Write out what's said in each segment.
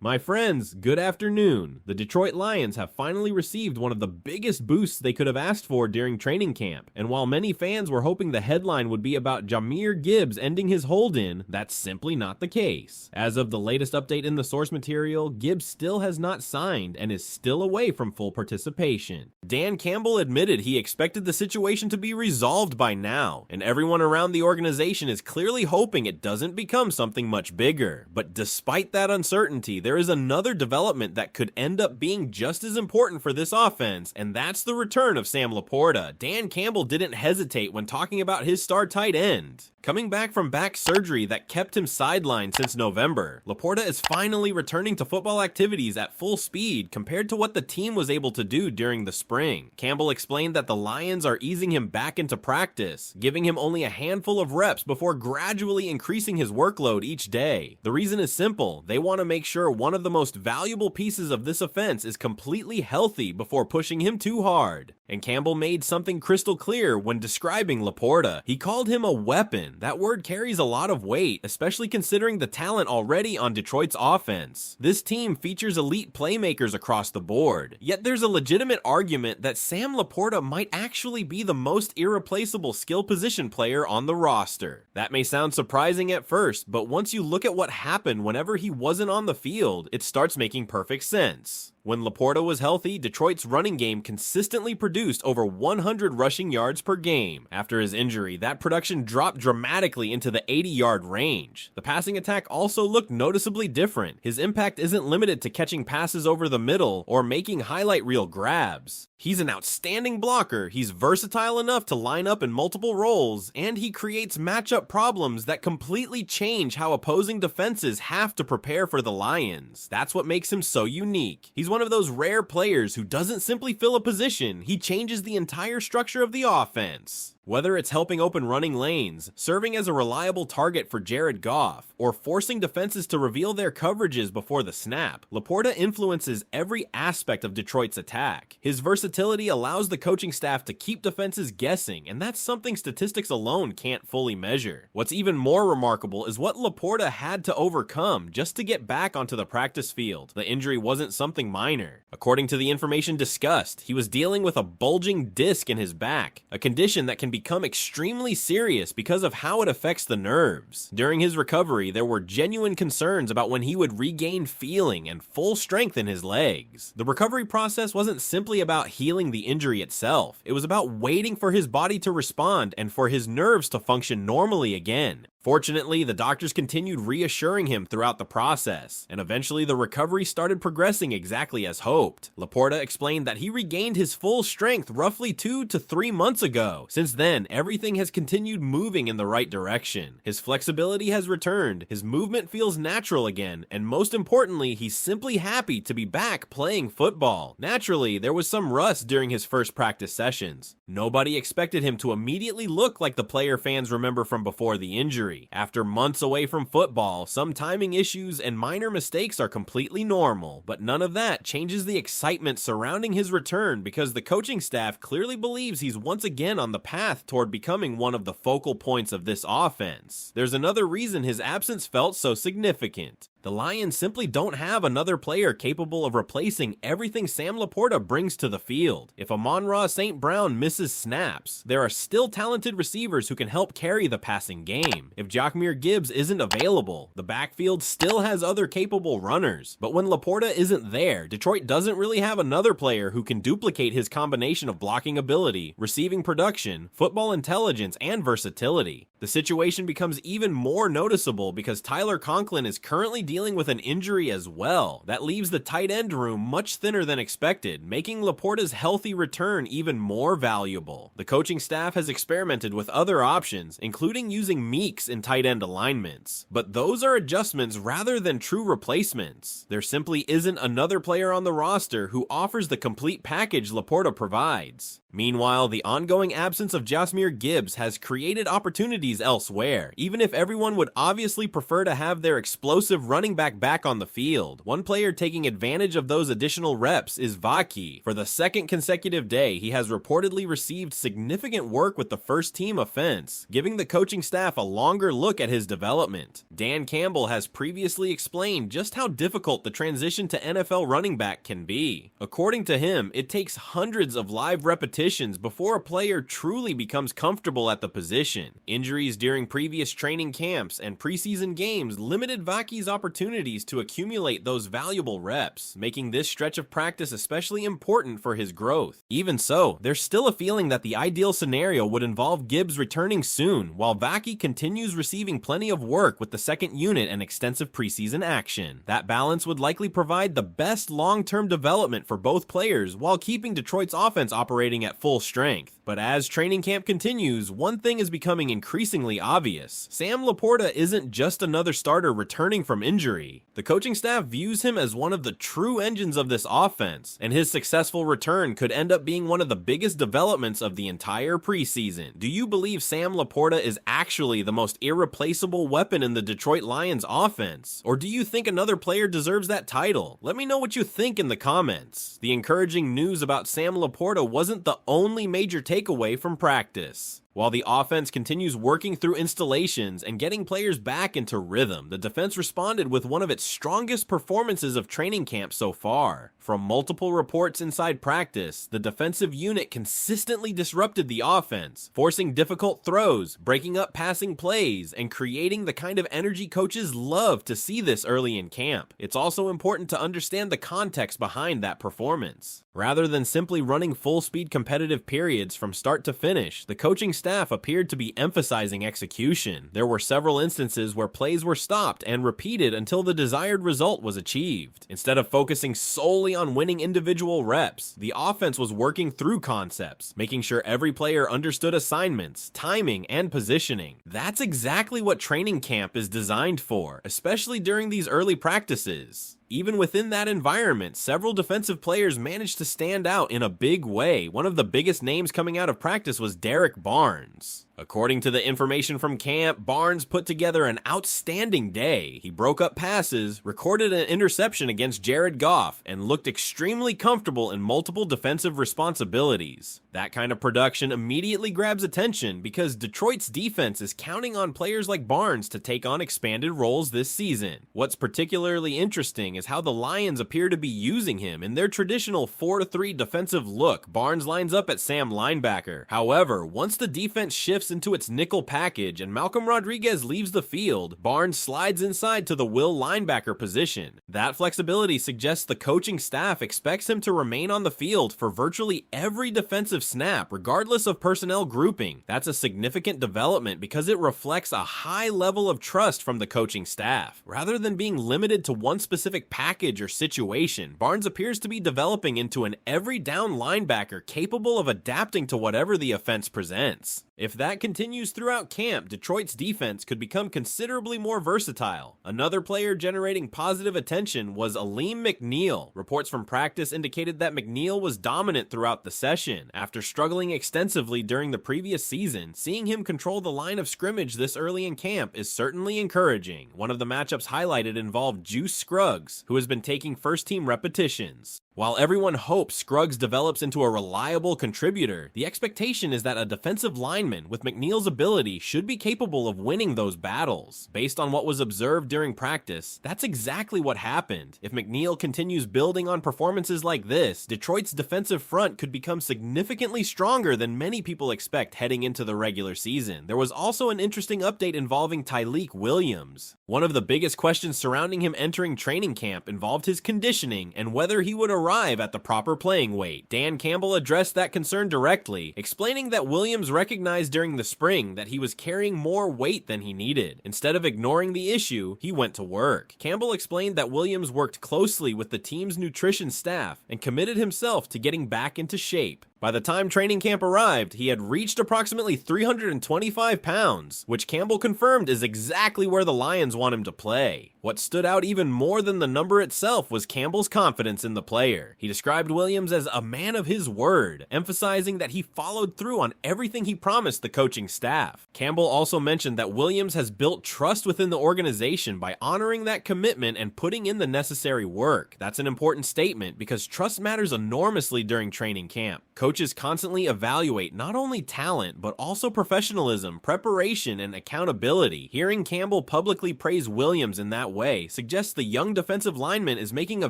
My friends, good afternoon. The Detroit Lions have finally received one of the biggest boosts they could have asked for during training camp, and while many fans were hoping the headline would be about Jahmyr Gibbs ending his hold-in, that's simply not the case. As of the latest update in the source material, Gibbs still has not signed and is still away from full participation. Dan Campbell admitted he expected the situation to be resolved by now, and everyone around the organization is clearly hoping it doesn't become something much bigger. But despite that uncertainty, there is another development that could end up being just as important for this offense, and that's the return of Sam LaPorta. Dan Campbell didn't hesitate when talking about his star tight end. Coming back from back surgery that kept him sidelined since November, LaPorta is finally returning to football activities at full speed compared to what the team was able to do during the spring. Campbell explained that the Lions are easing him back into practice, giving him only a handful of reps before gradually increasing his workload each day. The reason is simple: they want to make sure one of the most valuable pieces of this offense is completely healthy before pushing him too hard. And Campbell made something crystal clear when describing LaPorta. He called him a weapon. That word carries a lot of weight, especially considering the talent already on Detroit's offense. This team features elite playmakers across the board, yet there's a legitimate argument that Sam LaPorta might actually be the most irreplaceable skill position player on the roster. That may sound surprising at first, but once you look at what happened whenever he wasn't on the field, it starts making perfect sense. When LaPorta was healthy, Detroit's running game consistently produced over 100 rushing yards per game. After his injury, that production dropped dramatically into the 80-yard range. The passing attack also looked noticeably different. His impact isn't limited to catching passes over the middle or making highlight reel grabs. He's an outstanding blocker, he's versatile enough to line up in multiple roles, and he creates matchup problems that completely change how opposing defenses have to prepare for the Lions. That's what makes him so unique. He's one of those rare players who doesn't simply fill a position, he changes the entire structure of the offense. Whether it's helping open running lanes, serving as a reliable target for Jared Goff, or forcing defenses to reveal their coverages before the snap, LaPorta influences every aspect of Detroit's attack. His versatility allows the coaching staff to keep defenses guessing, and that's something statistics alone can't fully measure. What's even more remarkable is what LaPorta had to overcome just to get back onto the practice field. The injury wasn't something minor. According to the information discussed, he was dealing with a bulging disc in his back, a condition that can become extremely serious because of how it affects the nerves. During his recovery, there were genuine concerns about when he would regain feeling and full strength in his legs. The recovery process wasn't simply about healing the injury itself, it was about waiting for his body to respond and for his nerves to function normally again. Fortunately, the doctors continued reassuring him throughout the process, and eventually the recovery started progressing exactly as hoped. LaPorta explained that he regained his full strength roughly 2 to 3 months ago. Since then, everything has continued moving in the right direction. His flexibility has returned, his movement feels natural again, and most importantly, he's simply happy to be back playing football. Naturally, there was some rust during his first practice sessions. Nobody expected him to immediately look like the player fans remember from before the injury. After months away from football, some timing issues and minor mistakes are completely normal, but none of that changes the excitement surrounding his return because the coaching staff clearly believes he's once again on the path toward becoming one of the focal points of this offense. There's another reason his absence felt so significant. The Lions simply don't have another player capable of replacing everything Sam LaPorta brings to the field. If Amon-Ra St. misses snaps, there are still talented receivers who can help carry the passing game. If Jahmyr Gibbs isn't available, the backfield still has other capable runners. But when LaPorta isn't there, Detroit doesn't really have another player who can duplicate his combination of blocking ability, receiving production, football intelligence, and versatility. The situation becomes even more noticeable because Tyler Conklin is currently dealing with an injury as well. That leaves the tight end room much thinner than expected, making LaPorta's healthy return even more valuable. The coaching staff has experimented with other options, including using Meeks in tight end alignments, but those are adjustments rather than true replacements. There simply isn't another player on the roster who offers the complete package LaPorta provides. Meanwhile, the ongoing absence of Jahmyr Gibbs has created opportunities elsewhere. Even if everyone would obviously prefer to have their explosive running running back on the field. One player taking advantage of those additional reps is Vaki. For the second consecutive day, he has reportedly received significant work with the first team offense, giving the coaching staff a longer look at his development. Dan Campbell has previously explained just how difficult the transition to NFL running back can be. According to him, it takes hundreds of live repetitions before a player truly becomes comfortable at the position. Injuries during previous training camps and preseason games limited Vaki's opportunities to accumulate those valuable reps, making this stretch of practice especially important for his growth. Even so, there's still a feeling that the ideal scenario would involve Gibbs returning soon, while Vaki continues receiving plenty of work with the second unit and extensive preseason action. That balance would likely provide the best long-term development for both players while keeping Detroit's offense operating at full strength. But as training camp continues, one thing is becoming increasingly obvious. Sam LaPorta isn't just another starter returning from injury. The coaching staff views him as one of the true engines of this offense, and his successful return could end up being one of the biggest developments of the entire preseason. Do you believe Sam LaPorta is actually the most irreplaceable weapon in the Detroit Lions offense? Or do you think another player deserves that title? Let me know what you think in the comments. The encouraging news about Sam LaPorta wasn't the only major takeaway from practice. While the offense continues working through installations and getting players back into rhythm, the defense responded with one of its strongest performances of training camp so far. From multiple reports inside practice, the defensive unit consistently disrupted the offense, forcing difficult throws, breaking up passing plays, and creating the kind of energy coaches love to see this early in camp. It's also important to understand the context behind that performance. Rather than simply running full-speed competitive periods from start to finish, the coaching staff appeared to be emphasizing execution. There were several instances where plays were stopped and repeated until the desired result was achieved. Instead of focusing solely on winning individual reps, the offense was working through concepts, making sure every player understood assignments, timing, and positioning. That's exactly what training camp is designed for, especially during these early practices. Even within that environment, several defensive players managed to stand out in a big way. One of the biggest names coming out of practice was Derek Barnes. According to the information from camp, Barnes put together an outstanding day. He broke up passes, recorded an interception against Jared Goff, and looked extremely comfortable in multiple defensive responsibilities. That kind of production immediately grabs attention because Detroit's defense is counting on players like Barnes to take on expanded roles this season. What's particularly interesting is how the Lions appear to be using him in their traditional 4-3 defensive look. Barnes lines up at Sam linebacker. However, once the defense shifts into its nickel package and Malcolm Rodriguez leaves the field, Barnes slides inside to the will linebacker position. That flexibility suggests the coaching staff expects him to remain on the field for virtually every defensive snap, regardless of personnel grouping. That's a significant development because it reflects a high level of trust from the coaching staff. Rather than being limited to one specific package or situation, Barnes appears to be developing into an every down linebacker capable of adapting to whatever the offense presents. If that continues throughout camp, Detroit's defense could become considerably more versatile. Another player generating positive attention was Alim McNeill. Reports from practice indicated that McNeill was dominant throughout the session. After struggling extensively during the previous season, seeing him control the line of scrimmage this early in camp is certainly encouraging. One of the matchups highlighted involved Juice Scruggs, who has been taking first-team repetitions. While everyone hopes Scruggs develops into a reliable contributor, the expectation is that a defensive lineman with McNeill's ability should be capable of winning those battles. Based on what was observed during practice, that's exactly what happened. If McNeill continues building on performances like this, Detroit's defensive front could become significantly stronger than many people expect heading into the regular season. There was also an interesting update involving Tyleik Williams. One of the biggest questions surrounding him entering training camp involved his conditioning and whether he would arrive at the proper playing weight. Dan Campbell addressed that concern directly, explaining that Williams recognized during the spring that he was carrying more weight than he needed. Instead of ignoring the issue, he went to work. Campbell explained that Williams worked closely with the team's nutrition staff and committed himself to getting back into shape. By the time training camp arrived, he had reached approximately 325 pounds, which Campbell confirmed is exactly where the Lions want him to play. What stood out even more than the number itself was Campbell's confidence in the player. He described Williams as a man of his word, emphasizing that he followed through on everything he promised the coaching staff. Campbell also mentioned that Williams has built trust within the organization by honoring that commitment and putting in the necessary work. That's an important statement because trust matters enormously during training camp. Coaches constantly evaluate not only talent, but also professionalism, preparation, and accountability. Hearing Campbell publicly praise Williams in that way suggests the young defensive lineman is making a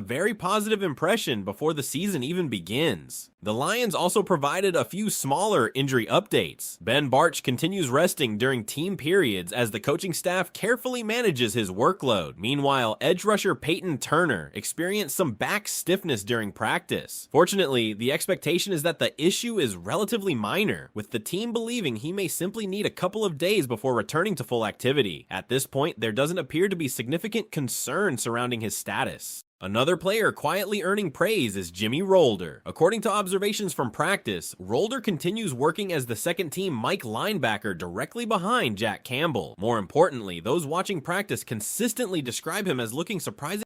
very positive impression before the season even begins. The Lions also provided a few smaller injury updates. Ben Bartch continues resting during team periods as the coaching staff carefully manages his workload. Meanwhile, edge rusher Peyton Turner experienced some back stiffness during practice. Fortunately, the expectation is that the issue is relatively minor, with the team believing he may simply need a couple of days before returning to full activity. At this point, there doesn't appear to be significant concern surrounding his status. Another player quietly earning praise is Jimmy Rolder. According to observations from practice, Rolder continues working as the second-team Mike linebacker directly behind Jack Campbell. More importantly, those watching practice consistently describe him as looking surprisingly